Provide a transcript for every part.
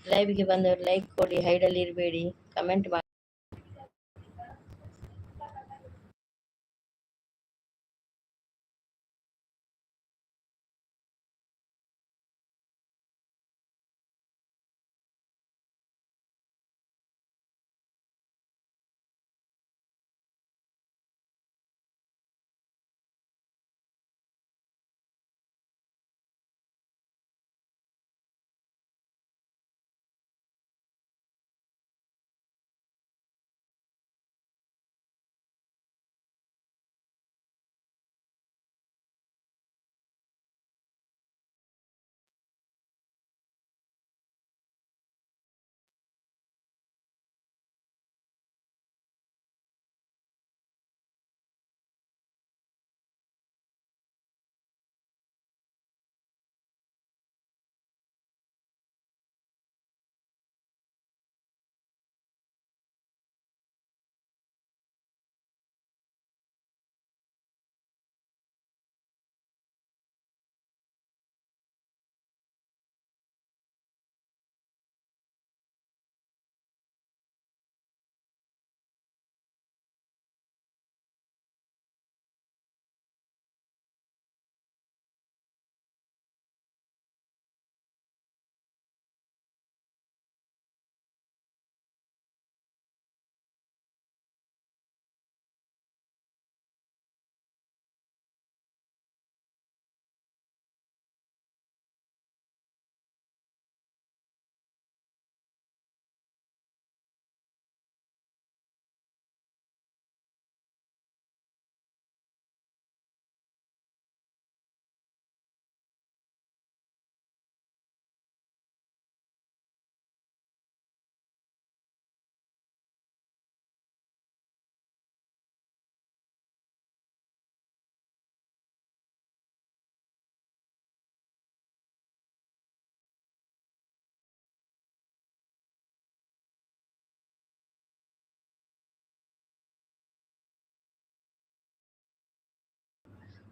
ಲೈವ್‌ಗೆ ಬಂದವರು ಲೈಕ್ ಕೊಡಿ, ಹೈಡಲ್ಲಿ ಇರಬೇಡಿ, ಕಮೆಂಟ್ ಮಾಡಿ.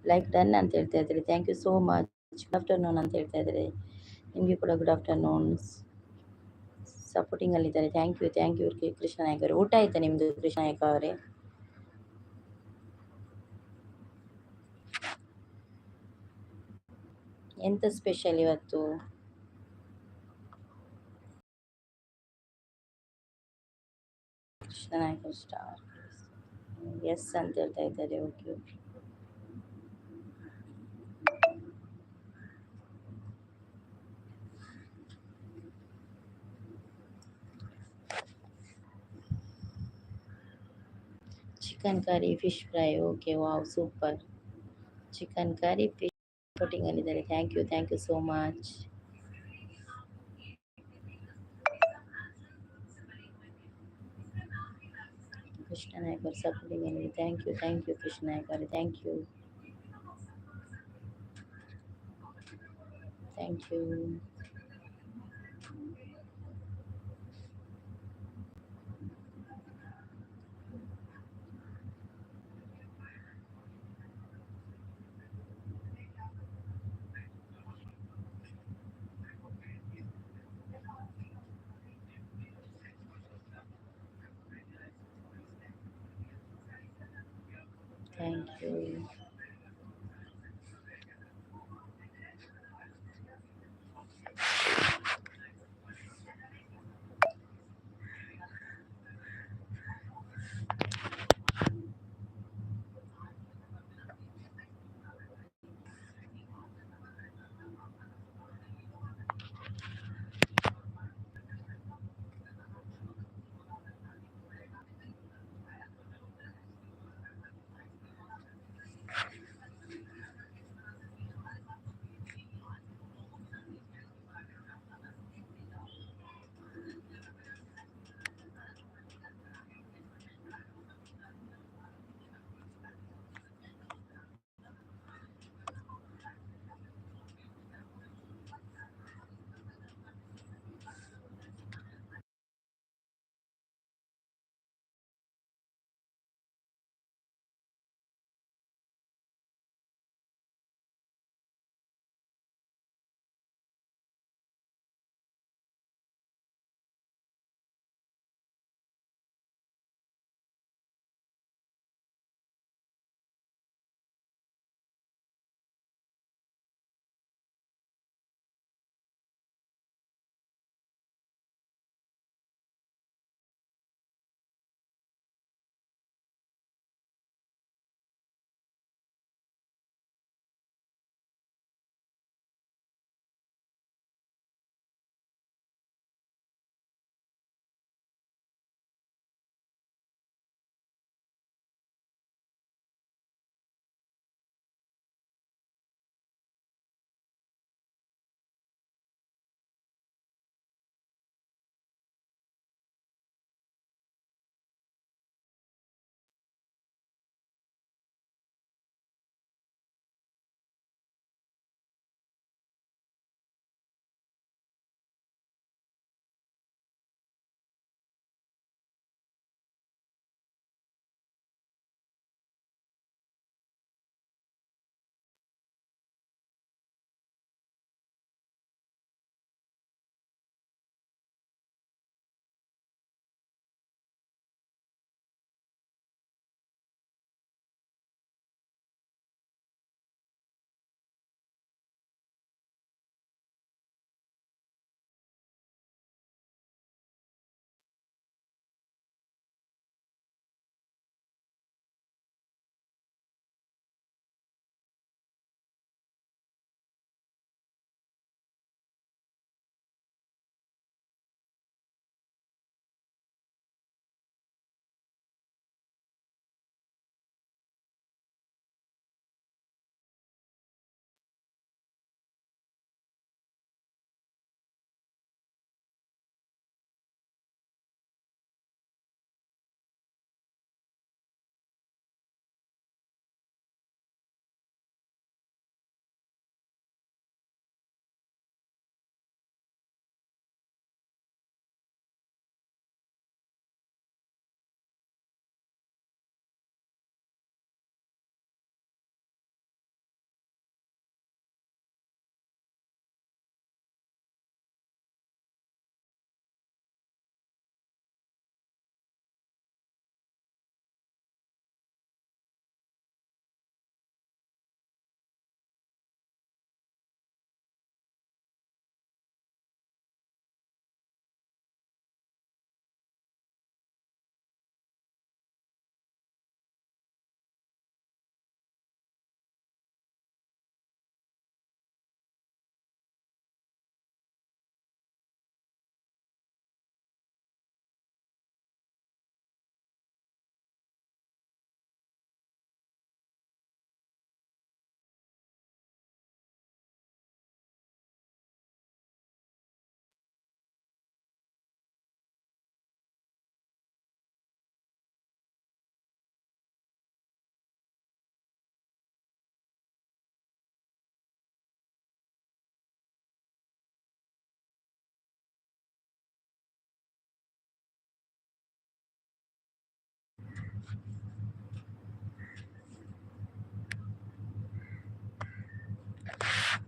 ಲೈಕ್ ಡನ್ ಅಂತ ಹೇಳ್ತಾ ಇದ್ದೀರಿ, thank you so much. Good afternoon ಅಂತ ಹೇಳ್ತಾ ಇದ್ದೀರಿ, ನಿಮಗೆ ಕೂಡ ಗುಡ್ ಆಫ್ಟರ್ನೂನ್. ಸಪೋರ್ಟಿಂಗಲ್ಲಿದ್ದಾರೆ, ಥ್ಯಾಂಕ್ ಯು ಕೃಷ್ಣ ನಾಯಕ್ ಅವರೇ. ಊಟ ಆಯ್ತಾ ನಿಮ್ಮದು ಕೃಷ್ಣ ನಾಯಕ್ ಅವರೇ? ಎಂತ ಸ್ಪೆಷಲ್ ಇವತ್ತು? ಕೃಷ್ಣ ನಾಯಕ್ ಸ್ಟಾರ್ ಎಸ್ ಅಂತ ಹೇಳ್ತಾ ಇದ್ದಾರೆ, okay okay. Chicken curry, fish fry, okay, wow, super. Chicken curry, fish ಸಪೋರ್ಟಿಂಗಲ್ಲಿದ್ದಾರೆ, thank you so much. Krishna Nayak ಅವರು ಸಪೋರ್ಟಿಂಗಲ್ಲಿದೆ, ಥ್ಯಾಂಕ್ ಯು ಕೃಷ್ಣ ನಾಯಕ್ ಅವರೇ, thank you. Thank you.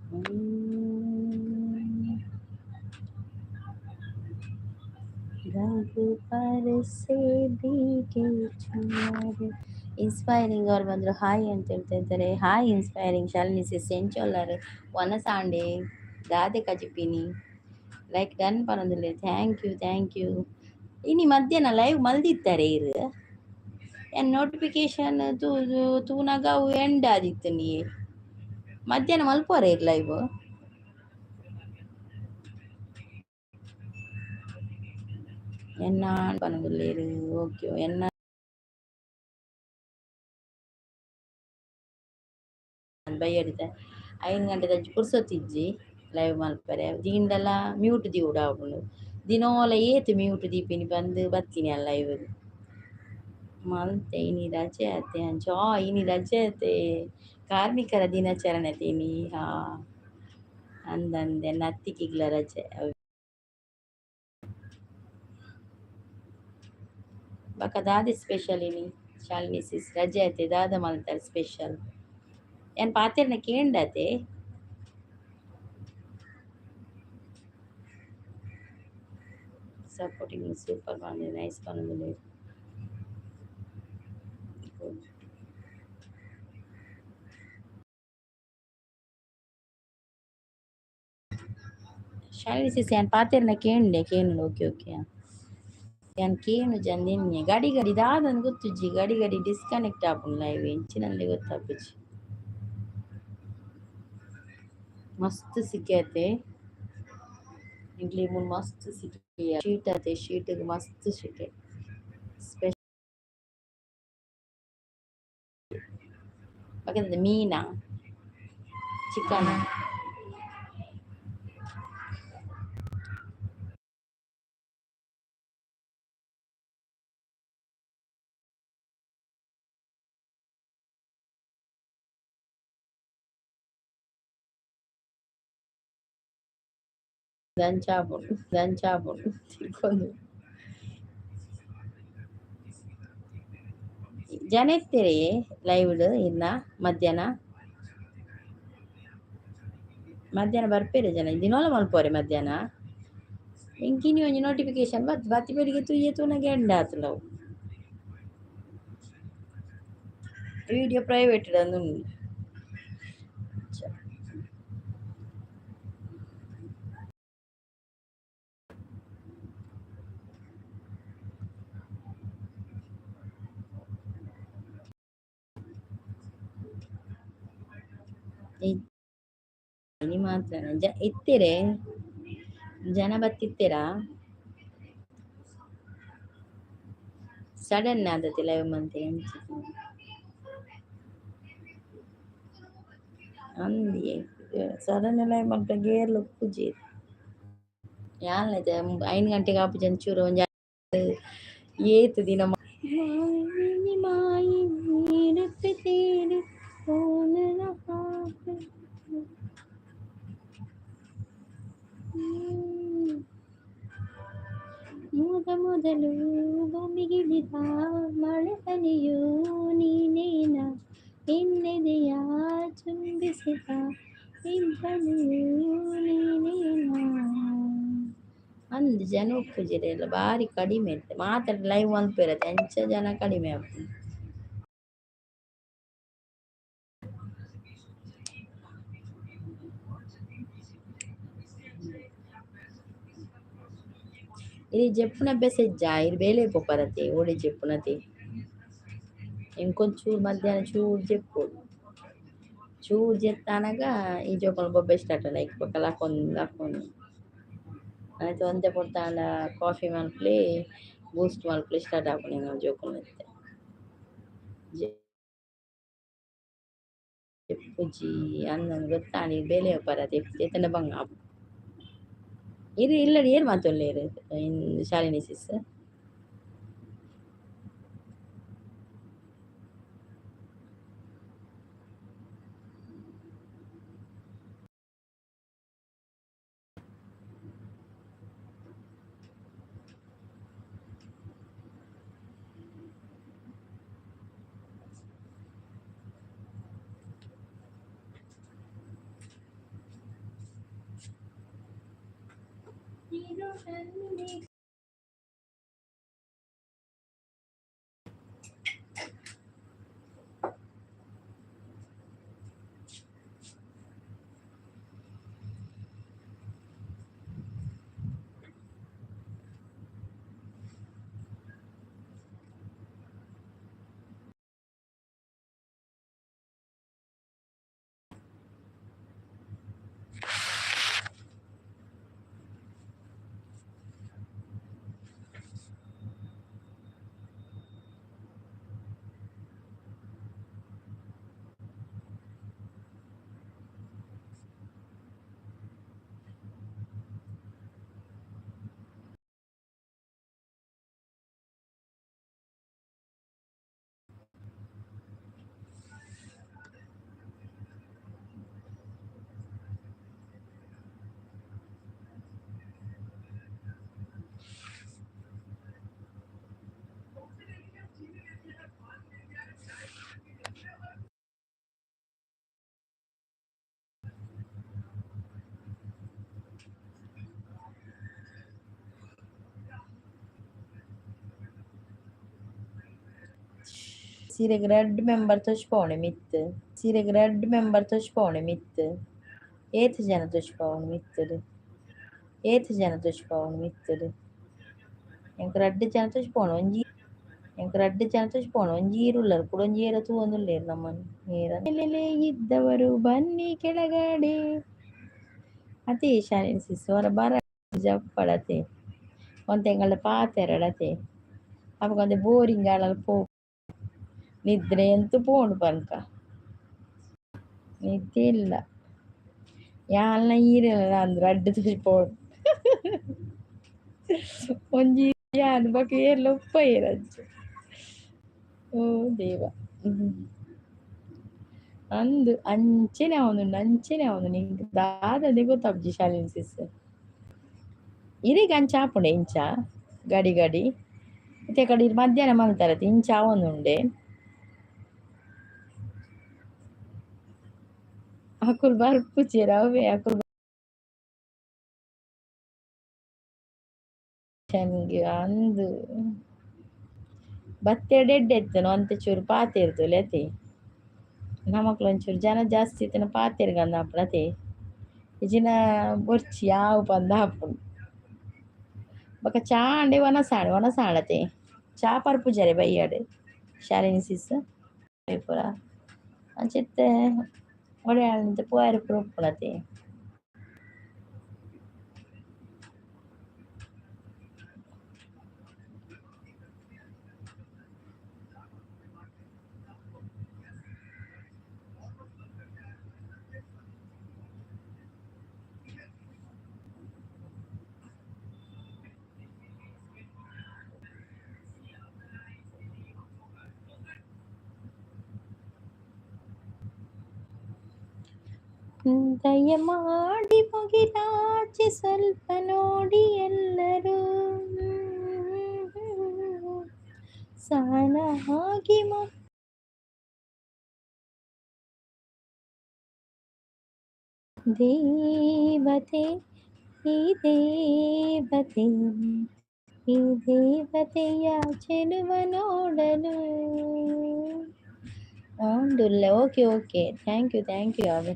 Hmm, रंग पर से भीगे चुनर ಇನ್ಸ್ಪೈರಿಂಗ್ ಅವ್ರು ಬಂದರು ಹಾಯ್ ಅಂತ ಹೇಳ್ತಾ ಇದ್ದಾರೆ. ಹಾಯ್ ಇನ್ಸ್ಪೈರಿಂಗ್ ಶಾಲಿನಿ ಸಿಸ್ ಎಂಚೊಲ್ಲಾರು ವನಸಾಂಡೆ ದಾದೆ ಕಜಿಪಿನಿ ಲೈಕ್ ಡನ್ ಪನೊಂದುಲ್ಲೆ ಥ್ಯಾಂಕ್ ಯು ಇನಿ ಮಧ್ಯಾಹ್ನ ಲೈವ್ ಮಲ್ದಿತ್ತಾರೆ ಇರು ಎನ್ ನೋಟಿಫಿಕೇಶನ್ ತೂನಗ ಅವು ಎಂಡ್ ಆದಿತ್ತು ನೀ ಮಧ್ಯಾಹ್ನ ಮಲ್ಪೋರೆ ಇರು ಲೈವ್ ಎನ್ನ ಪನೊಂದುಲ್ಲೇರು ಓಕೆ ಎನ್ನ ಬೈಯಡಿತ 5 ಗಂಟೆ ಪುರ್ಸೊತ್ತಿಜ್ಜಿ ಲೈವ್ ಮಲ್ಪರೆ ದೀಂಡಲ ಮ್ಯೂಟ್ ದಿವುಡ ಅವಳು ದಿನೋಲ ಏತ್ ಮ್ಯೂಟ್ ದೀಪಿನಿ ಬಂದು ಬತ್ತೀನಿ ಆ ಲೈವ್ ಮಲ್ತೆ ಇನಿ ರಜೆ ಆತೆ ಅಂಚೋ ಇನಿ ರಜೆ ಆತೆ ಕಾರ್ಮಿಕರ ದಿನಾಚರಣೆ ತೀನಿ ಹಾ ಅಂದಂದೆ ನತ್ತಿಗಿಗ್ಲ ರಜೆ ಬಕ ದಾದಿ ಸ್ಪೆಷಲ್ ಇನಿ ಶಾಲಿನಿ ಸಿಸ್ ರಜೆ ಆತೆ ದಾದ ಮಲ್ತಾರೆ ಸ್ಪೆಷಲ್ ಏನ್ ಪಾತೆರ್ನ ಕೇಂಡತೆ ಸಪೋರ್ಟಿಂಗ್ ಸೂಪರ್ ಬಂದಿದೆ ನೈಸ್ ಬಂದಿದೆ ಶಾಲಿನಿ ಸಿಸ್ ಏನ್ ಪಾತೆರ್ನ ಕೇಂಡು ಓಕೆ ಓಕೆ ಯಾನ್ ಕೇನು ಜಂದಿನ್ನೆ ಗಡಿ ಗಡಿ ದಾದನ್ ಗೊತ್ತುಜ್ಜಿ ಗಡಿ ಗಡಿ ಡಿಸ್ಕನೆಕ್ಟ್ ಆಪುಂಡು ಲೈವ್ ಎಂಚಿನಲ್ಲಿ ಗೊತ್ತಾಪುಜಿ ಮಸ್ತ್ ಸಿಕ್ಕೈತೆ ಇಡ್ಲಿ ಮುನ್ ಮಸ್ತ್ ಸಿಕ್ಕಿ ಶೀಟ್ ಆತೆ ಶೀಟಿಗೆ ಮಸ್ತ್ ಸಿಕ್ಕೆ ಸ್ಪೆಷಲ್ ಯಾಕಂದ್ರೆ ಮೀನಾ ಚಿಕನ್ ದಂಚಾಪುಂಡು ತಿಳ್ಕೊಂಡು ಜನ ಎತ್ತೀರಿ ಲೈವ್ ಇನ್ನ ಮಧ್ಯಾಹ್ನ ಬರ್ಪೇರೆ ಜನ ದಿನೋಲ ಮಲ್ಪೋರೆ ಮಧ್ಯಾಹ್ನ ಇಂಕಿನಿ ಒಂಜಿ ನೋಟಿಫಿಕೇಶನ್ ಬತ್ತಿ ಬೆಳಿಗ್ಗೆ ತುಯ್ಯ ತೂನಗೆ ಎಂಡ್ ಆತುಂಡವು ವಿಡಿಯೋ ಪ್ರೈವೇಟ್ ಅಂದು ಇನಿ ಮಾತ್ರ ಇತ್ತೀರೆ ಜನ ಬತ್ತಿತ್ತೀರಾ ಸಡನ್ ಆದತಿ ಲೈವ್ ಮಂತೆ ಅಂದಿ ಸಡನ್ ಲೈವ್ ಮಂತ ಗೇರ್ಲು ಪೂಜೆ ಯಾನ್ಲೈತೆ 5 ಗಂಟೆಗೆ ಆಪು ಜಂಚೂರು ಒಂಜಿ ಏತು ದಿನ ಮಾಯಿ ಮಾಯಿ ನೀರಕ್ಕೆ ತೇರಿ ಸೋನನ ಹಾಕ ಮೊದಲು ಭೂಮಿಗಿಳಿದ ಮಳೆ ಹನಿಯು ನೀನೇನ ಎನ್ನೆದೆಯ ಚುಂಬಿಸಿದ ಇಬ್ಬನಿಯು ನೀನೇನ ಅಂದ್ ಜನ ಉಪ್ಪುಜಿರೆ ಎಲ್ಲ ಭಾರಿ ಕಡಿಮೆ ಇರುತ್ತೆ ಮಾತಾಡಿ ಲೈವ್ ಮಲ್ಪಿರತ್ತೆ ಎಂಚ ಜನ ಕಡಿಮೆ ಆಗ್ತದೆ ఇది చెప్పున బెసెజ్జ ఇది వేలే పొప్పరతే ఓడి చెప్పునతే ఇంకొంచెం మధ్యాహ్నం చూడు చెప్తానగా ఈ జోకులు బొబ్బే స్టార్ట్ లైక్ ఒక లాకొని అయితే ಒಂದೇ ಕೊಡ್ತಾಂಡ ಕಾಫಿ ಮಲ್ಪ್ಲಿ ಬೂಸ್ಟ್ ಮಲ್ಪ್ಲಿ ಸ್ಟಾರ್ಟ್ ಆಪುನಿ ನಾವು ಜೋಕುಲು చెప్పుజీ అందం ಗೊತ್ತಾನಿ ಬೇಲೆ ಪರತೆ ಎತ್ತನ ಬಂಗ ಇಲ್ಲಡಿ ಏರ್ ಮಾತೊಲ್ಲೇರು Shalini sis Sireg member toşpone mitti. Sireg member toşpone mitti. Et jana toşpone mitti. Et jana toşpone mitti. Yang red jana toşpone onji. Yang red jana toşpone onjirular. Kuronjira tu onduller naman. Lele iddavaru banni ಕೆಳಗಡೆ ಅತಿ ಶಾಲೆನ್ಸಿಸ್ ಹೊರ ಬರ ಜಪ್ಪಡತೆ ಒಂದು ತಿಂಗಳ ಪಾತೆರಡತೆ ಅವಾಗ boring ಆಳಲ್ ಪೋ ನಿದ್ರೆ ಅಂತೂ ಪೋಣು ಪನ್ಕ ನಿದ್ದೆ ಇಲ್ಲ ಯಾಲ್ನ ಈರಲ್ಲ ಅಂದ್ರೆ ಅಡ್ಡ ತುಳಿಪೋಡು ಒಂಜಿ ಯಾನ್ ಬಕ ಏರ್ಲ ಉಪ್ಪ ಏರಜ್ಜು ಓ ದೇವ ಅಂದು ಅಂಚೆನೆ ಅವನು ನಿಂಗೆ ದಾದದೆ ಗೊತ್ತಾಬ್ಜಿ ಶಾಲೆನ್ಸಿಸ್ ಇರಿಗೆ ಅಂಚ ಆಪುಂಡೆ ಇಂಚ ಗಡಿ ಗಡಿ ಮತ್ತೆ ಕಡೆ ಮಧ್ಯಾಹ್ನ ಮಲ್ತಾರತಿ ಇಂಚ ಅವನುಂಡೆ ಅಕುಲ್ ಬರ್ಪುಚೇರ ಅವೇ ಅಕುಲ್ ಚಂಗೆ ಅಂದು ಬತ್ತೆಡೆಡ್ಡೆ ಎತ್ತನು ಅಂತ ಚೂರು ಪಾತೆ ಇರ್ತಲೆ ಅತಿ ನಮಕ್ಲು ಒಂಚೂರು ಜನ ಜಾಸ್ತಿ ಇತ್ತನ ಪಾತೆರ್ಗಂದ ಅಪ್ಪನತೆ ಇಜಿನ ಬೊರ್ಚಿ ಯಾವು ಪಂದ ಹಾಪುಂಡು ಬೊಕ ಚಾ ಅಂಡೆ ಒನಸಾಣತೆ ಚಾ ಪರ್ಪುಜರೆ ಬಯ್ಯಾಡೆ ಶಾಲಿನಿ ಸಿಸ್ ಪೂರ ಅಂಚಿತ್ತೆ ಒಡೆ ಅಂತ ಪೋಯರ್ ಪೂರ ಉಪ್ಪುನತೆ ದಯಮಾಡಿ ಮುಗಿಲಾಚೆ ಸ್ವಲ್ಪ ನೋಡಿ ಎಲ್ಲರೂ ಸಾಲಾಗಿ ದೇವತೆ ಈ ದೇವತೆ ಈ ದೇವತೆಯ ಚೆಲುವ ನೋಡಲು ಆಂಡುಲ್ಲ ಓಕೆ ಓಕೆ ಥ್ಯಾಂಕ್ ಯು ಅವೇ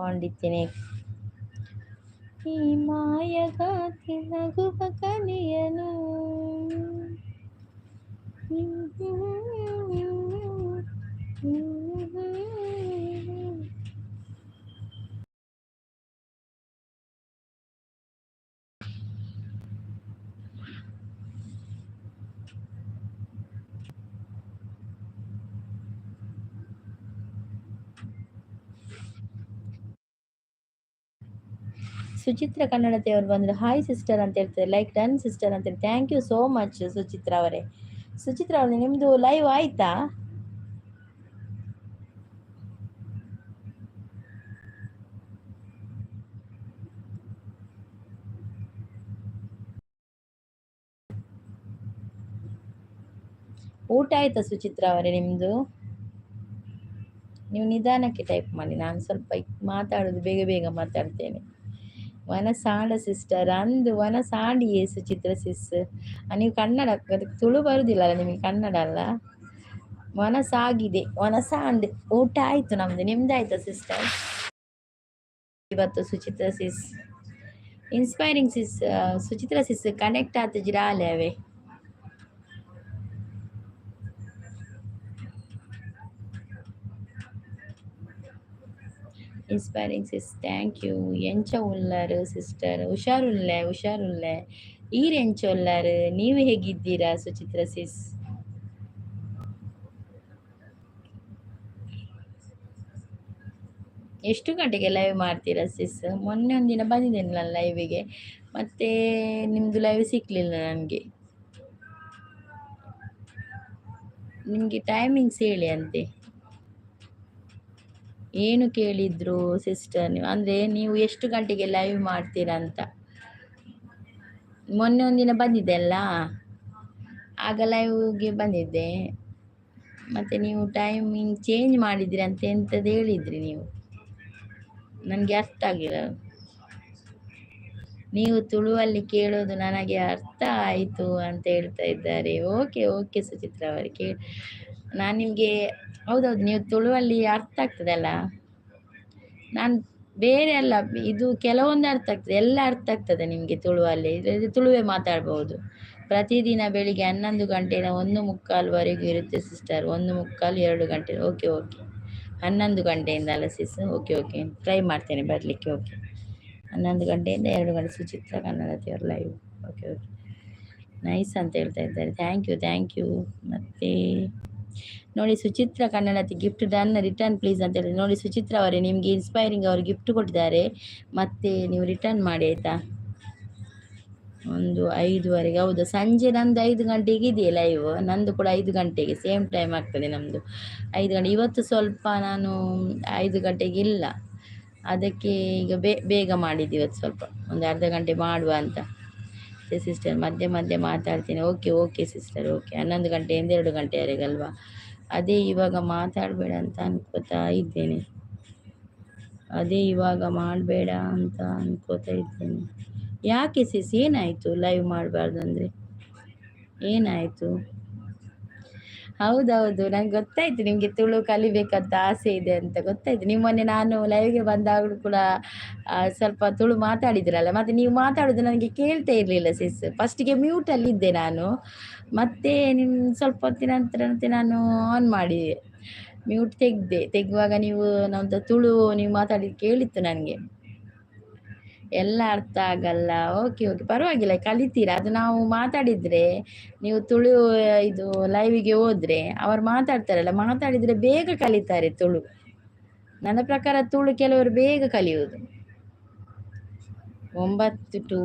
ಆಂಡಿದ್ದೇನೆ ಈ ಮಾಯಗಾತಿ ನಗುವ ಕಲಿಯನು ಸುಚಿತ್ರ ಕನ್ನಡತೆ ಅವ್ರು ಬಂದ್ರೆ ಹಾಯ್ ಸಿಸ್ಟರ್ ಅಂತ ಹೇಳ್ತಾರೆ ಲೈಕ್ ಡನ್ ಸಿಸ್ಟರ್ ಅಂತ ಹೇಳಿ thank you so much Suchitra ಅವರೇ ಸುಚಿತ್ರ ಅವರೇ ನಿಮ್ದು ಲೈವ್ ಆಯ್ತಾ ಊಟ ಆಯ್ತಾ ಸುಚಿತ್ರ ಅವರೇ ನಿಮ್ದು ನೀವು ನಿಧಾನಕ್ಕೆ ಟೈಪ್ ಮಾಡಿ ನಾನು ಸ್ವಲ್ಪ ಮಾತಾಡೋದು ಬೇಗ ಬೇಗ ಮಾತಾಡ್ತೇನೆ ವನಸಾಡ ಸಿಸ್ಟರ್ ಅಂದು ವನಸಾಡಿಯೇ ಸುಚಿತ್ರ ಸಿಸ್. ನೀವು ಕನ್ನಡ ಅದಕ್ಕೆ ತುಳು ಬರುದಿಲ್ಲಲ್ಲ ನಿಮಗೆ ಕನ್ನಡ ಅಲ್ಲ. ವನಸಾಗಿದೆ ವನಸಾಂಡ್. ಊಟ ಆಯ್ತು ನಮ್ದು, ನಿಮ್ದಾಯ್ತಾ ಸಿಸ್ಟರ್? ಇವತ್ತು ಸುಚಿತ್ರ ಸಿಸ್ ಇನ್ಸ್ಪೈರಿಂಗ್ ಸಿಸ್ ಸುಚಿತ್ರ ಸಿಸ್ ಕನೆಕ್ಟ್ ಆತಜಿರಾ ಅಲ್ಲವೇ ಇನ್ಸ್ಪೈರಿಂಗ್ ಸಿಸ್ ಥ್ಯಾಂಕ್ ಯು. ಎಂಚ ಉಳ್ಳಾರು ಸಿಸ್ಟರ್? ಹುಷಾರುಳ್ಳೆ ಹುಷಾರುಳ್ಳೆ. ಎಂಚ ಉಳ್ಳಾರು? ನೀವು ಹೇಗಿದ್ದೀರಾ ಸುಚಿತ್ರ ಸಿಸ್? ಎಷ್ಟು ಗಂಟೆಗೆ ಲೈವ್ ಮಾಡ್ತೀರಾ ಸಿಸ್? ಮೊನ್ನೆ ಒಂದಿನ ಬಂದಿದ್ದೇನೆ ನಾನು ಲೈವಿಗೆ, ಮತ್ತೆ ನಿಮ್ಮದು ಲೈವ್ ಸಿಕ್ಕಲಿಲ್ಲ ನನಗೆ. ನಿಮಗೆ ಟೈಮಿಂಗ್ಸ್ ಹೇಳಿ ಅಂತೆ. ಏನು ಕೇಳಿದ್ರು ಸಿಸ್ಟರ್ ನೀವು? ಅಂದರೆ ನೀವು ಎಷ್ಟು ಗಂಟೆಗೆ ಲೈವ್ ಮಾಡ್ತೀರಾ ಅಂತ. ಮೊನ್ನೆ ಒಂದಿನ ಬಂದಿದ್ದೆ ಅಲ್ಲ, ಆಗ ಲೈವ್ಗೆ ಬಂದಿದ್ದೆ. ಮತ್ತು ನೀವು ಟೈಮಿಂಗ್ ಚೇಂಜ್ ಮಾಡಿದ್ರಿ ಅಂತ ಎಂಥದ್ದು ಹೇಳಿದ್ರಿ ನೀವು, ನನಗೆ ಅರ್ಥ ಆಗಿಲ್ಲ. ನೀವು ತುಳುವಲ್ಲಿ ಕೇಳೋದು ನನಗೆ ಅರ್ಥ ಆಯಿತು ಅಂತ ಹೇಳ್ತಾ ಇದ್ದಾರೆ. ಓಕೆ ಓಕೆ ಸುಚಿತ್ರ ಅವರೇ, ನಾನು ನಿಮಗೆ ಹೌದೌದು ನೀವು ತುಳುವಲ್ಲಿ ಅರ್ಥ ಆಗ್ತದಲ್ಲ. ನಾನು ಬೇರೆ ಅಲ್ಲ, ಇದು ಕೆಲವೊಂದು ಅರ್ಥ ಆಗ್ತದೆ, ಎಲ್ಲ ಅರ್ಥ ಆಗ್ತದೆ ನಿಮಗೆ ತುಳುವಲ್ಲಿ. ಇದು ತುಳುವೇ ಮಾತಾಡ್ಬೋದು. ಪ್ರತಿದಿನ ಬೆಳಿಗ್ಗೆ 11 ಗಂಟೆಯಿಂದ 1:15ವರೆಗೂ ಇರುತ್ತೆ ಸಿಸ್ಟರ್. 1:15 2 ಗಂಟೆ. ಓಕೆ ಓಕೆ 11 ಗಂಟೆಯಿಂದ ಅಲ್ಲ ಸಿಸ್? ಓಕೆ ಓಕೆ ಟ್ರೈ ಮಾಡ್ತೇನೆ ಬರಲಿಕ್ಕೆ. ಓಕೆ 11 ಗಂಟೆಯಿಂದ 2 ಗಂಟೆ ಸುಚಿತ್ರ ಕನ್ನಡತಿಯವ್ರ ಲೈವ್. ಓಕೆ ಓಕೆ ನೈಸ್ ಅಂತ ಹೇಳ್ತಾ ಇದ್ದಾರೆ. Thank you. ಮತ್ತು ನೋಡಿ Suchitra Kannadathi gift done return please ಅಂತ ಹೇಳಿದ್ರೆ, ನೋಡಿ ಸುಚಿತ್ರ ಅವರೇ ನಿಮಗೆ ಇನ್ಸ್ಪೈರಿಂಗ್ ಅವರು ಗಿಫ್ಟ್ ಕೊಟ್ಟಿದ್ದಾರೆ, ಮತ್ತೆ ನೀವು ರಿಟರ್ನ್ ಮಾಡಿ ಆಯಿತಾ. ಒಂದು 5:15. ಹೌದು ಸಂಜೆ ನಂದು 5 ಗಂಟೆಗೆ ಇದೆಯೇ ಲೈವ್, ನಂದು ಕೂಡ 5 ಗಂಟೆಗೆ ಸೇಮ್ ಟೈಮ್ ಆಗ್ತದೆ ನಮ್ಮದು 5 ಗಂಟೆ. ಇವತ್ತು ಸ್ವಲ್ಪ ನಾನು 5 ಗಂಟೆಗೆ ಇಲ್ಲ, ಅದಕ್ಕೆ ಈಗ ಬೇಗ ಮಾಡಿದ್ದು ಇವತ್ತು, ಸ್ವಲ್ಪ ಒಂದು ಅರ್ಧ ಗಂಟೆ ಮಾಡುವ ಅಂತ. ಸಿಸ್ಟರ್ ಮಧ್ಯೆ ಮಾತಾಡ್ತೀನಿ. Okay sister okay. 11 ಗಂಟೆಯಿಂದ 2 ಗಂಟೆವರೆಗಲ್ವಾ? ಅದೇ ಇವಾಗ ಮಾತಾಡಬೇಡ ಅಂತ ಅನ್ಕೋತಾ ಇದ್ದೇನೆ. ಯಾಕೆ ಸಿಸ್ ಏನಾಯಿತು ಲೈವ್ ಮಾಡಬಾರ್ದು ಅಂದರೆ? ಏನಾಯಿತು? ಹೌದೌದು ನಂಗೆ ಗೊತ್ತಾಯ್ತು ನಿಮಗೆ ತುಳು ಕಲಿಬೇಕಂತ ಆಸೆ ಇದೆ ಅಂತ ಗೊತ್ತಾಯ್ತು. ನೀವು ಮೊನ್ನೆ ನಾನು ಲೈವ್ಗೆ ಬಂದಾಗಲೂ ಕೂಡ ಸ್ವಲ್ಪ ತುಳು ಮಾತಾಡಿದ್ರಲ್ಲ, ಮತ್ತು ನೀವು ಮಾತಾಡೋದು ನನಗೆ ಕೇಳ್ತಾ ಇರಲಿಲ್ಲ ಸಿಸ್. ಫಸ್ಟಿಗೆ ಮ್ಯೂಟಲ್ಲಿದ್ದೆ ನಾನು, ಮತ್ತೆ ಸ್ವಲ್ಪ ಹೊತ್ತಿನ ನಂತರ ಮತ್ತೆ ನಾನು ಆನ್ ಮಾಡಿ ಮ್ಯೂಟ್ ತೆಗೆಯುವಾಗ ನೀವು ನಮ್ಮದು ತುಳು ನೀವು ಮಾತಾಡಿದ್ದು ಕೇಳಿತ್ತು ನನಗೆ. ಎಲ್ಲ ಅರ್ಥ ಆಗಲ್ಲ. ಓಕೆ ಪರವಾಗಿಲ್ಲ ಕಲಿತೀರಾ. ಅದು ನಾವು ಮಾತಾಡಿದರೆ, ನೀವು ತುಳು ಇದು ಲೈವಿಗೆ ಹೋದರೆ ಅವರು ಮಾತಾಡಿದರೆ ಬೇಗ ಕಲಿತಾರೆ ತುಳು. ನನ್ನ ಪ್ರಕಾರ ತುಳು ಕೆಲವರು ಬೇಗ ಕಲಿಯುವುದು. 9 to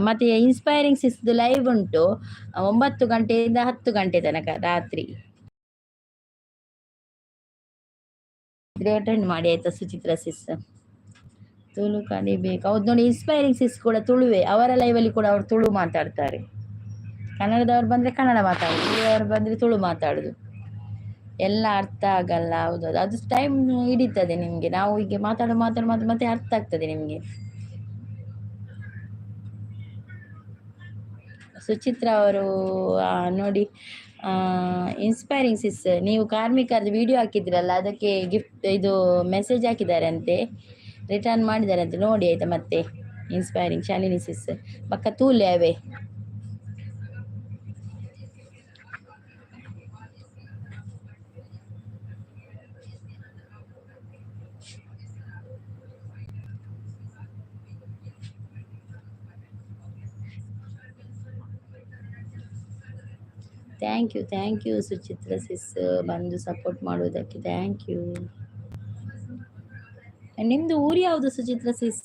ಮತ್ತು ಇನ್ಸ್ಪೈರಿಂಗ್ ಸಿಸ್ದು ಲೈವ್ ಉಂಟು 9 ಗಂಟೆಯಿಂದ 10 ಗಂಟೆ ತನಕ ರಾತ್ರಿ. ಅಟೆಂಡ್ ಮಾಡಿ ಆಯಿತಾ ಸುಚಿತ್ರ ಸಿಸ್? ತುಳು ಕಲಿಬೇಕು. ಹೌದು ನೋಡಿ ಇನ್ಸ್ಪೈರಿಂಗ್ ಸಿಸ್ ಕೂಡ ತುಳುವೆ, ಅವರ ಲೈವಲ್ಲಿ ಕೂಡ ಅವರು ತುಳು ಮಾತಾಡ್ತಾರೆ. ಕನ್ನಡದವ್ರು ಬಂದರೆ ಕನ್ನಡ ಮಾತಾಡೋದು, ತುಳುವರು ಬಂದರೆ ತುಳು ಮಾತಾಡೋದು. ಎಲ್ಲ ಅರ್ಥ ಆಗಲ್ಲ. ಹೌದೌದು ಅದು ಟೈಮ್ ಹಿಡಿತದೆ ನಿಮಗೆ. ನಾವು ಹೀಗೆ ಮಾತಾಡೋ ಮತ್ತೆ ಅರ್ಥ ಆಗ್ತದೆ ನಿಮಗೆ. ಸುಚಿತ್ರ ಅವರು ನೋಡಿ ಇನ್ಸ್ಪೈರಿಂಗ್ ಸಿಸ್ ನೀವು ಕಾರ್ಮಿಕರದ್ದು ವಿಡಿಯೋ ಹಾಕಿದ್ರಲ್ಲ, ಅದಕ್ಕೆ ಗಿಫ್ಟ್ ಇದು ಮೆಸೇಜ್ ಹಾಕಿದ್ದಾರೆ ಅಂತೆ, ರಿಟರ್ನ್ ಮಾಡಿದ್ದಾರೆ ಅಂತೆ, ನೋಡಿ ಆಯಿತಾ. ಮತ್ತೆ ಇನ್ಸ್ಪೈರಿಂಗ್ ಶಾಲಿನಿ ಸಿಸ್ ಪಕ್ಕ ತೂಲೆ ಅವೇ. ಥ್ಯಾಂಕ್ ಯು ಸುಚಿತ್ರ ಸಿಸ್, ಬಂದು ಸಪೋರ್ಟ್ ಮಾಡೋದಕ್ಕೆ ಥ್ಯಾಂಕ್ ಯು. ನಿಮ್ಮದು ಊರು ಯಾವುದು ಸುಚಿತ್ರ ಸಿಸ್?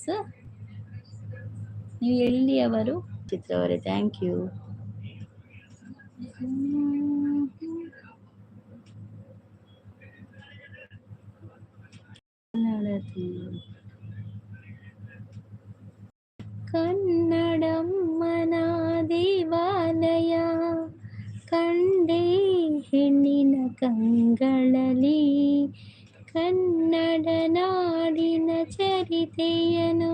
ನೀವು ಎಲ್ಲಿಯವರು ಚಿತ್ರ ಅವರೇ? Thank you. ಕನ್ನಡಮ್ಮನ ದೇವಾಲಯ ಕಂಡೇ ಹೆಣ್ಣಿನ ಕಂಗಳಲ್ಲಿ, ಕನ್ನಡ ನಾಡಿನ ಚರಿತೆಯನು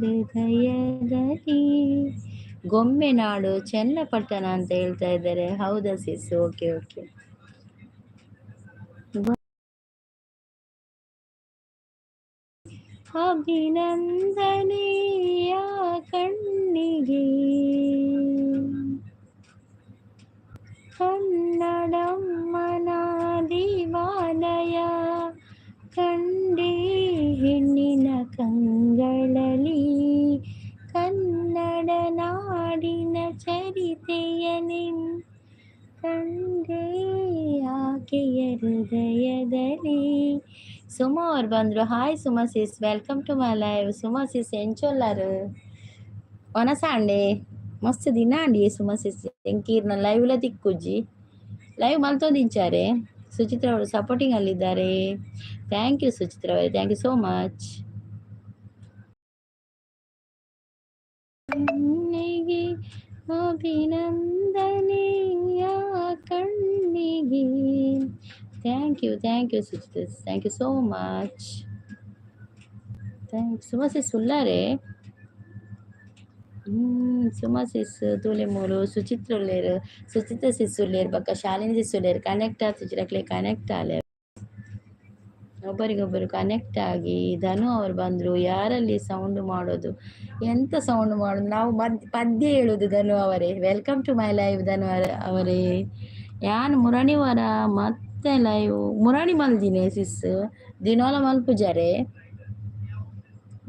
ಹೃದಯದಲ್ಲಿ. ಗೊಂಬೆ ನಾಡು ಚನ್ನಪಟ್ಟಣ ಅಂತ ಹೇಳ್ತಾ ಇದ್ದಾರೆ. ಹೌದಾ ಸಿಸ್? Okay okay. ಅಭಿನಂದನೆಯ ಕಣ್ಣಿಗೆ ಕನ್ನಡಮ್ಮನ ದಿವಾಲಯ ಕಂಡೇ ಹೆಣ್ಣಿನ ಕಂಗಳಲ್ಲಿ ಕನ್ನಡ ನಾಡಿನ ಚರಿತೆಯನೆ ಕಂಡೇ ಆಕೆಯ ಹೃದಯದಲ್ಲಿ. ಸುಮಾ ಅವ್ರು ಬಂದರು. Hi Suma sis, welcome to my live. Suma sis ಎಂಚೊಲ್ಲಾರು ಒನಸಾಂಡೆ ಮಸ್ತ್ ದಿನ ಅಂಡಿ ಸುಮಾ ಸಿಸ್ ಎಂಕೀರ್ನ ಲೈವ್ಲ ತಿಕ್ಕುಜ್ಜಿ ಲೈವ್ ಮಲ್ತೊಂದಿಂಚಾರೆ. ಸುಚಿತ್ರ ಅವರು ಸಪೋರ್ಟಿಂಗ್ ಅಲ್ಲಿದ್ದಾರೆ. ಥ್ಯಾಂಕ್ ಯು ಸುಚಿತ್ರ ಅವರೇ, ಥ್ಯಾಂಕ್ ಯು ಸೋ ಮಚ್. ಕಣ್ಣಿಗೆ ಅಭಿನಂದನೆಯ ಕಣ್ಣಿಗೆ. Thank you Suchitra, thank you so much. Thanks Suma sis ಉಲ್ಲಾರೆ. ಸುಮಾ ಸಿಸ್ ತೂಲೆಮೂರು ಸುಚಿತ್ರ ಉಲ್ಲೇರು, ಸುಚಿತ್ರ ಸಿಸ್ ಉಲ್ಲೇರು, ಬಕ್ಕ ಶಾಲಿನಿ ಸಿಸ್ ಉಲ್ಲೇರು. ಕನೆಕ್ಟ್ ಆತುಜಿರಕ್ಲೆ ಕನೆಕ್ಟ್ ಆಲೆ, ಒಬ್ಬರಿಗೊಬ್ಬರು ಕನೆಕ್ಟ್ ಆಗಿ. ಧನು ಅವ್ರು ಬಂದರು. ಯಾರಲ್ಲಿ ಸೌಂಡ್ ಮಾಡೋದು, ಎಂತ ಸೌಂಡ್ ಮಾಡೋದು, ನಾವು ಪದ್ಯ ಹೇಳೋದು. ಧನು ಅವರೇ ವೆಲ್ಕಮ್ ಟು ಮೈ ಲೈವ್. ಧನು ಅವರೇ ಯಾನ್ ಮುರಣಿವಾರ ಮತ್ತೆ ಲೈವ್ ಮುರಾಣಿ ಮಲ್ದಿನಿ ಸಿಸ್ ದಿನೋಲ ಮಲ್ಪುಜಾರೆ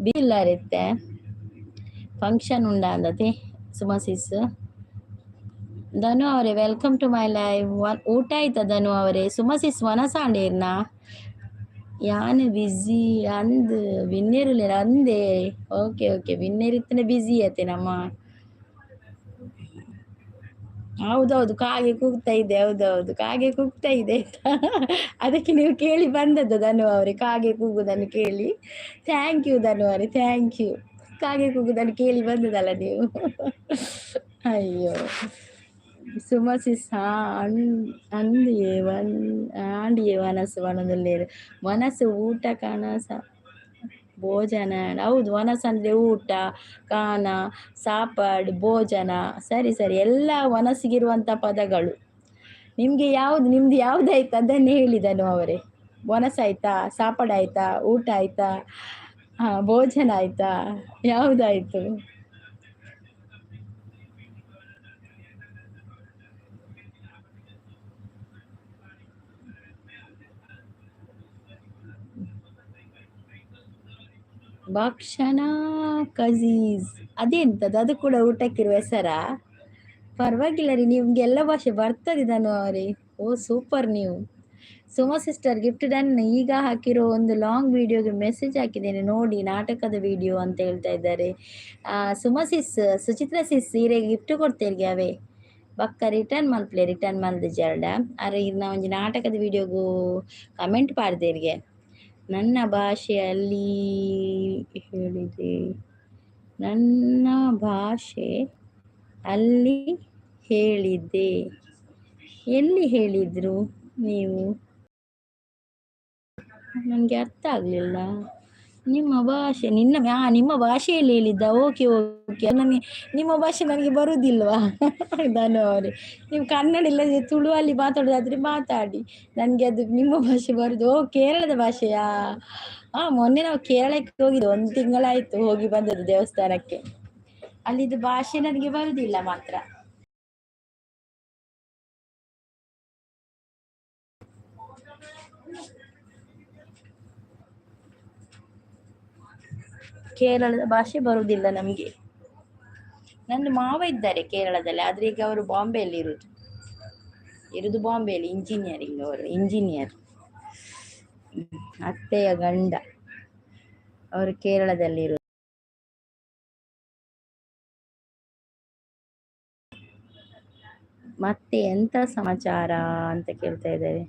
ಬಿಲ್ಲಾರಿತ್ತೆ ಫಂಕ್ಷನ್ ಉಂಡ ಅಂದತೆ ಸುಮಾ ಸಿಸ್. ಧನು ಅವರೇ ವೆಲ್ಕಮ್ ಟು ಮೈ ಲೈವ್. ಊಟ ಆಯ್ತಾ ಧನು ಅವರೇ? ಸುಮಾ ಸಿಸ್ ವನಸಾಂಡೇರ್ನಾ ಯಾನ್ ಬಿಸಿ ಅಂದ್ ವಿನ್ನೇರುಲೇರ ಅಂದೆ. ಓಕೆ ಓಕೆ, ವಿನ್ನೇರಿತ್ತನೆ ಬಿಸಿ ಆಯ್ತೆ ನಮ್ಮ. ಹೌದೌದು, ಕಾಗೆ ಕೂಗ್ತಾ ಇದೆ. ಹೌದೌದು, ಕಾಗೆ ಕೂಗ್ತಾ ಇದೆ ಅದಕ್ಕೆ ನೀವು ಕೇಳಿ ಬಂದದ್ದು ಧನು ಅವರೇ, ಕಾಗೆ ಕೂಗುದನ್ನು ಕೇಳಿ. ಥ್ಯಾಂಕ್ ಯು ಧನು ಅವರೇ, ಥ್ಯಾಂಕ್ ಯು. ಕಾಗೆ ಕೂಗುದನ್ನು ಕೇಳಿ ಬಂದದಲ್ಲ ನೀವು. ಅಯ್ಯೋ ಸುಮಾ ಸಿಸ್ ಅಂದಿಯೇ ಆಂಡಿಯೇ ಮನಸ್ಸು ಮನದಲ್ಲೇರು ಮನಸ್ಸು ಊಟ ಕನಸ ಭೋಜನ. ಹೌದು, ವನಸ ಅಂದರೆ ಊಟ, ಕಾನ, ಸಾಪಾಡು, ಭೋಜನ. ಸರಿ ಸರಿ, ಎಲ್ಲ ವನಸ್ಸಿಗಿರುವಂಥ ಪದಗಳು. ನಿಮ್ದು ಯಾವುದಾಯ್ತು ಅದನ್ನೇ ಹೇಳಿದನು ಅವರೇ. ವನಸ ಆಯ್ತಾ, ಸಾಪಾಡು ಆಯ್ತಾ, ಊಟ ಆಯ್ತಾ, ಭೋಜನ ಆಯ್ತಾ, ಯಾವುದಾಯ್ತು? ಭಕ್ಷಣ ಕಜೀಸ್ ಅದೆಂಥದ್ದು? ಅದು ಕೂಡ ಊಟಕ್ಕಿರುವ ಹೆಸರಾ? ಪರವಾಗಿಲ್ಲ ರೀ, ನಿಮ್ಗೆ ಎಲ್ಲ ಭಾಷೆ ಬರ್ತದೆ ಧನು ಅವರೇ. ಓ ಸೂಪರ್. ನೀವು ಸುಮಾ ಸಿಸ್ಟರ್ ಗಿಫ್ಟ್ ಡನ್. ಈಗ ಹಾಕಿರೋ ಒಂದು ಲಾಂಗ್ ವಿಡಿಯೋಗೆ ಮೆಸೇಜ್ ಹಾಕಿದ್ದೇನೆ ನೋಡಿ, ನಾಟಕದ ವಿಡಿಯೋ ಅಂತ ಹೇಳ್ತಾ ಇದ್ದಾರೆ. ಸುಮಾ ಸಿಸ್ ಸುಚಿತ್ರ ಸಿಸ್ ಸೀರೆ ಗಿಫ್ಟ್ ಕೊಡ್ತೇರ್ಗೆ ಅವೇ ಬಕ್ಕ ರಿಟರ್ನ್ ಮಲ್ದೆ ಜರ್ಡ ಅರೆ ಈಗ ನಾ ಒಂಜಿ ನಾಟಕದ ವಿಡಿಯೋಗೂ ಕಮೆಂಟ್ ಪಾಡ್ದೇರ್ಗೆ. ನನ್ನ ಭಾಷೆಯಲ್ಲಿ ಹೇಳಿದೆ, ನನ್ನ ಭಾಷೆ ಅಲ್ಲಿ ಹೇಳಿದ್ದೆ. ಎಲ್ಲಿ ಹೇಳಿದ್ರು ನೀವು? ನನಗೆ ಅರ್ಥ ಆಗಲಿಲ್ಲ. ನಿಮ್ಮ ಭಾಷೆ ನಿಮ್ಮ ಭಾಷೆಯಲ್ಲಿ ಹೇಳಿದ್ದ? ಓಕೆ ಓಕೆ, ನನಗೆ ನಿಮ್ಮ ಭಾಷೆ ನನಗೆ ಬರುವುದಿಲ್ವಾ ಧನು ಅವರೇ? ನೀವು ಕನ್ನಡ ಇಲ್ಲದೆ ತುಳುವಲ್ಲಿ ಮಾತಾಡೋದಾದ್ರೆ ಮಾತಾಡಿ, ನನಗೆ ಅದು ನಿಮ್ಮ ಭಾಷೆ ಬರುದು. ಓ ಕೇರಳದ ಭಾಷೆಯಾ? ಮೊನ್ನೆ ನಾವು ಕೇರಳಕ್ಕೆ ಹೋಗಿದ್ದು, 1 ತಿಂಗಳಾಯಿತು ಹೋಗಿ ಬಂದದ್ದು ದೇವಸ್ಥಾನಕ್ಕೆ. ಅಲ್ಲಿದ್ದು ಭಾಷೆ ನನಗೆ ಬರುವುದಿಲ್ಲ ಮಾತ್ರ. ಕೇರಳದ ಭಾಷೆ ಬರುವುದಿಲ್ಲ ನಮಗೆ. ನಂದು ಮಾವ ಇದ್ದಾರೆ ಕೇರಳದಲ್ಲಿ, ಆದರೆ ಈಗ ಅವರು ಬಾಂಬೆಯಲ್ಲಿ ಇರುವುದು ಬಾಂಬೆಯಲ್ಲಿ ಇಂಜಿನಿಯರಿಂಗ್. ಅವರು ಇಂಜಿನಿಯರ್, ಅತ್ತೆಯ ಗಂಡ ಅವರು ಕೇರಳದಲ್ಲಿ ಇರುವುದು. ಮತ್ತೆ ಎಂತ ಸಮಾಚಾರ ಅಂತ ಕೇಳ್ತಾ ಇದ್ದಾರೆ.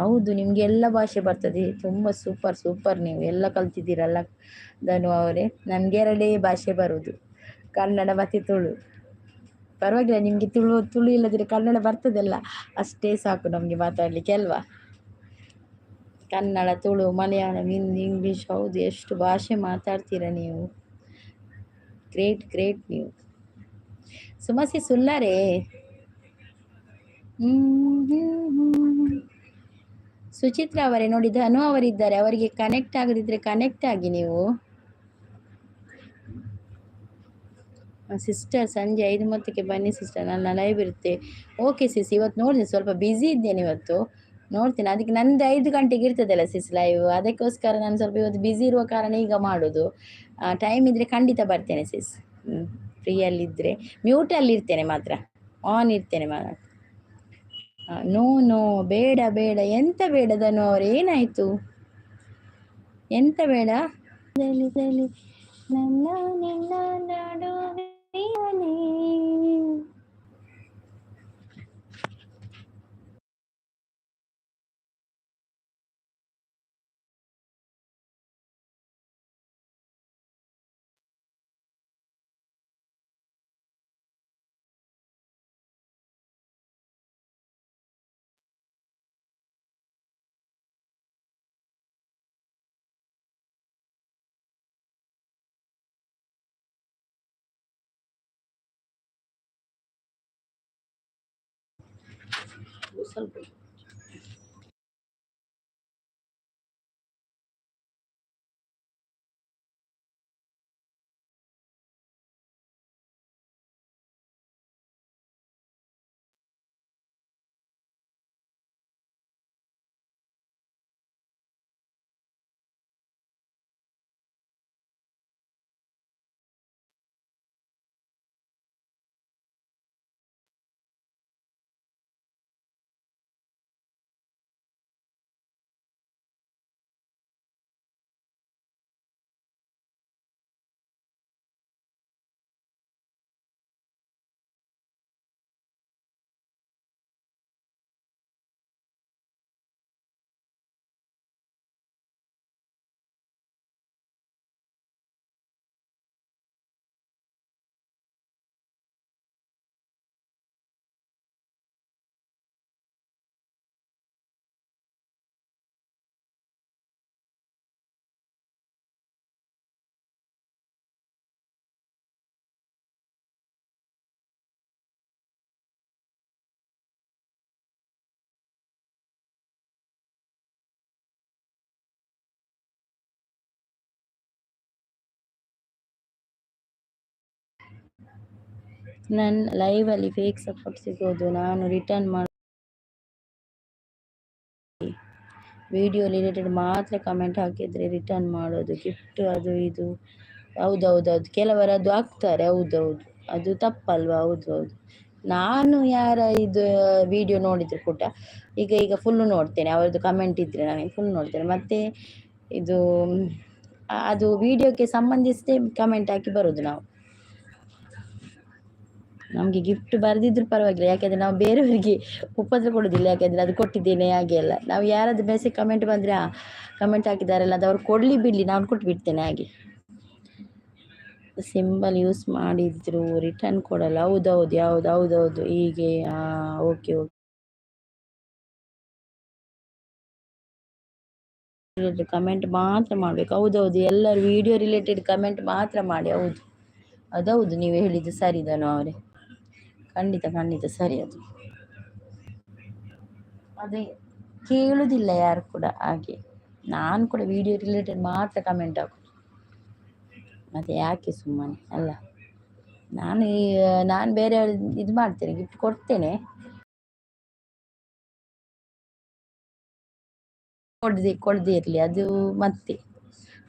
ಹೌದು, ನಿಮ್ಗೆ ಎಲ್ಲ ಭಾಷೆ ಬರ್ತದೆ, ತುಂಬ ಸೂಪರ್. ನೀವು ಎಲ್ಲ ಕಲ್ತಿದ್ದೀರಲ್ಲ ಧನು ಅವರೇ. ನಮ್ಗೆ 2 ಭಾಷೆ ಬರುವುದು, ಕನ್ನಡ ಮತ್ತು ತುಳು. ಪರವಾಗಿಲ್ಲ, ನಿಮ್ಗೆ ತುಳು ಇಲ್ಲದ್ರೆ ಕನ್ನಡ ಬರ್ತದಲ್ಲ, ಅಷ್ಟೇ ಸಾಕು ನಮ್ಗೆ ಮಾತಾಡ್ಲಿಕ್ಕೆ ಅಲ್ವಾ? ಕನ್ನಡ, ತುಳು, ಮಲಯಾಳಂ, ಹಿಂದಿ, ಇಂಗ್ಲೀಷ್, ಹೌದು ಎಷ್ಟು ಭಾಷೆ ಮಾತಾಡ್ತೀರಾ ನೀವು. ಗ್ರೇಟ್ ಗ್ರೇಟ್ ನೀವು. ಸುಮಸಿ ಸುಲ್ಲರೇ. ಸುಚಿತ್ರಾ ಅವರೇ ನೋಡಿ, ಧನು ಅವರಿದ್ದಾರೆ, ಅವರಿಗೆ ಕನೆಕ್ಟ್ ಆಗದಿದ್ರೆ ಕನೆಕ್ಟ್ ಆಗಿ ನೀವು. ಸಿಸ್ಟರ್ ಸಂಜೆ 5:30ಕ್ಕೆ ಬನ್ನಿ ಸಿಸ್ಟರ್, ನನ್ನ ಲೈವ್ ಇರುತ್ತೆ. ಓಕೆ ಸಿಸ್, ಇವತ್ತು ನೋಡಿದೆ ಸ್ವಲ್ಪ ಬ್ಯುಸಿ ಇದ್ದೇನೆ ಇವತ್ತು, ನೋಡ್ತೇನೆ. ಅದಕ್ಕೆ ನಂದು 5 ಗಂಟೆಗೆ ಇರ್ತದಲ್ಲ ಸಿಸ್ ಲೈವ್, ಅದಕ್ಕೋಸ್ಕರ ನಾನು ಸ್ವಲ್ಪ ಇವತ್ತು ಬ್ಯುಸಿ ಇರುವ ಕಾರಣ ಈಗ ಮಾಡೋದು. ಟೈಮ್ ಇದ್ದರೆ ಖಂಡಿತ ಬರ್ತೇನೆ ಸಿಸ್. ಫ್ರೀಯಲ್ಲಿದ್ದರೆ ಮ್ಯೂಟಲ್ಲಿ ಇರ್ತೇನೆ ಮಾತ್ರ, ಆನ್ ಇರ್ತೇನೆ ಮಾತ್ರ. ನೋ ನೋ, ಬೇಡ ಬೇಡ, ಎಂತ ಬೇಡ ಧನು ಅವ್ರು, ಏನಾಯಿತು, ಎಂತ ಬೇಡ. ನನ್ನ ನಿನ್ನ ನಡುವೆಯೇ ಸ್ವಲ್ಪ ನನ್ನ ಲೈವಲ್ಲಿ ಫೇಕ್ ಸಪೋರ್ಟ್ ಸಿಗೋದು, ನಾನು ರಿಟರ್ನ್ ಮಾಡಿ ವಿಡಿಯೋ ರಿಲೇಟೆಡ್ ಮಾತ್ರ ಕಮೆಂಟ್ ಹಾಕಿದರೆ ರಿಟರ್ನ್ ಮಾಡೋದು, ಗಿಫ್ಟ್ ಅದು ಇದು. ಹೌದೌದೌದು, ಕೆಲವರದ್ದು ಹಾಕ್ತಾರೆ, ಹೌದೌದು, ಅದು ತಪ್ಪಲ್ವಾ. ಹೌದು ಹೌದು, ನಾನು ಯಾರ ಇದು ವಿಡಿಯೋ ನೋಡಿದ್ರು ಕೂಡ ಈಗ ಫುಲ್ಲು ನೋಡ್ತೇನೆ, ಅವ್ರದ್ದು ಕಮೆಂಟ್ ಇದ್ದರೆ ನನಗೆ ಫುಲ್ ನೋಡ್ತೇನೆ. ಮತ್ತು ಇದು ಅದು ವಿಡಿಯೋಕ್ಕೆ ಸಂಬಂಧಿಸಿದೇ ಕಮೆಂಟ್ ಹಾಕಿ ಬರೋದು ನಾವು. ನಮಗೆ ಗಿಫ್ಟ್ ಬರೆದಿದ್ರು ಪರವಾಗಿಲ್ಲ, ಯಾಕೆಂದರೆ ನಾವು ಬೇರೆಯವರಿಗೆ ಉಪದ್ರ ಕೊಡೋದಿಲ್ಲ, ಯಾಕೆಂದರೆ ಅದು ಕೊಟ್ಟಿದ್ದೇನೆ ಹಾಗೆ ಎಲ್ಲ. ನಾವು ಯಾರಾದರೂ ಮೆಸೇಜ್ ಕಮೆಂಟ್ ಬಂದರೆ ಕಮೆಂಟ್ ಹಾಕಿದಾರಲ್ಲ ಅದು ಅವ್ರು ಕೊಡಲಿ ಬಿಡಲಿ, ನಾನು ಕೊಟ್ಬಿಡ್ತೇನೆ ಹಾಗೆ. ಸಿಂಬಲ್ ಯೂಸ್ ಮಾಡಿದ್ರು ರಿಟರ್ನ್ ಕೊಡಲ್ಲ, ಹೌದೌದು, ಯಾವುದು ಹೌದೌದು, ಹೀಗೆ. ಓಕೆ ಓಕೆ, ಕಮೆಂಟ್ ಮಾತ್ರ ಮಾಡಬೇಕು, ಹೌದೌದು, ಎಲ್ಲರೂ ವಿಡಿಯೋ ರಿಲೇಟೆಡ್ ಕಮೆಂಟ್ ಮಾತ್ರ ಮಾಡಿ. ಹೌದು ಅದೌದು, ನೀವು ಹೇಳಿದ್ದು ಸರಿದನು ಅವರೇ, ಖಂಡಿತ ಖಂಡಿತ ಸರಿ. ಅದು ಅದೇ ಕೇಳುವುದಿಲ್ಲ ಯಾರು ಕೂಡ ಹಾಗೆ, ನಾನು ಕೂಡ ವಿಡಿಯೋ ರಿಲೇಟೆಡ್ ಮಾತ್ರ ಕಮೆಂಟ್ ಹಾಕೋದು, ಮತ್ತು ಯಾಕೆ ಸುಮ್ಮನೆ ಅಲ್ಲ. ನಾನು ಬೇರೆಯವ್ರ ಇದು ಮಾಡ್ತೇನೆ, ಗಿಫ್ಟ್ ಕೊಡ್ತೇನೆ, ಕೊಡದೆ ಇರಲಿ ಅದು ಮತ್ತೆ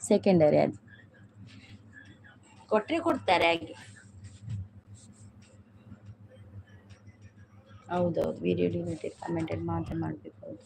ಸೆಕೆಂಡರಿ, ಅದು ಕೊಟ್ಟರೆ ಕೊಡ್ತಾರೆ ಹಾಗೆ. ಹೌದೌದು, ವಿಡಿಯೋ ರಿಲೇಟೆಡ್ ಕಮೆಂಟೆಡ್ ಮಾತ್ರ ಮಾಡಬೇಕು. ಹೌದು.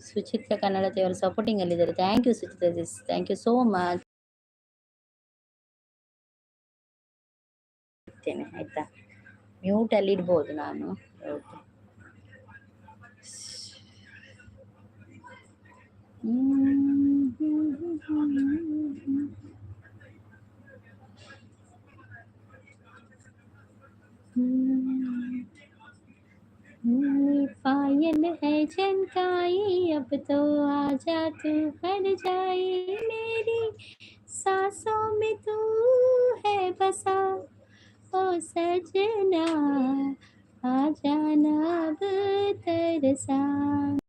ಸುಚಿತ್ರಾ ಕನ್ನಡತಿ ಅವರು ಸಪೋರ್ಟಿಂಗ್ ಅಲ್ಲಿದ್ದಾರೆ. ಥ್ಯಾಂಕ್ ಯು ಸುಚಿತ್ರಾ ದಿಸ್, ಥ್ಯಾಂಕ್ ಯು ಸೋ ಮಚ್. ಇರ್ತೇನೆ ಆಯ್ತಾ, ಮ್ಯೂಟಲ್ಲಿ ಇಡ್ಬೋದು ನಾನು. ಓಕೆ. पायल है झनकाई, अब तो आजा तू हर जाए, मेरी सांसों में तू है बसा, ओ सजना आ जाना अब तरसा.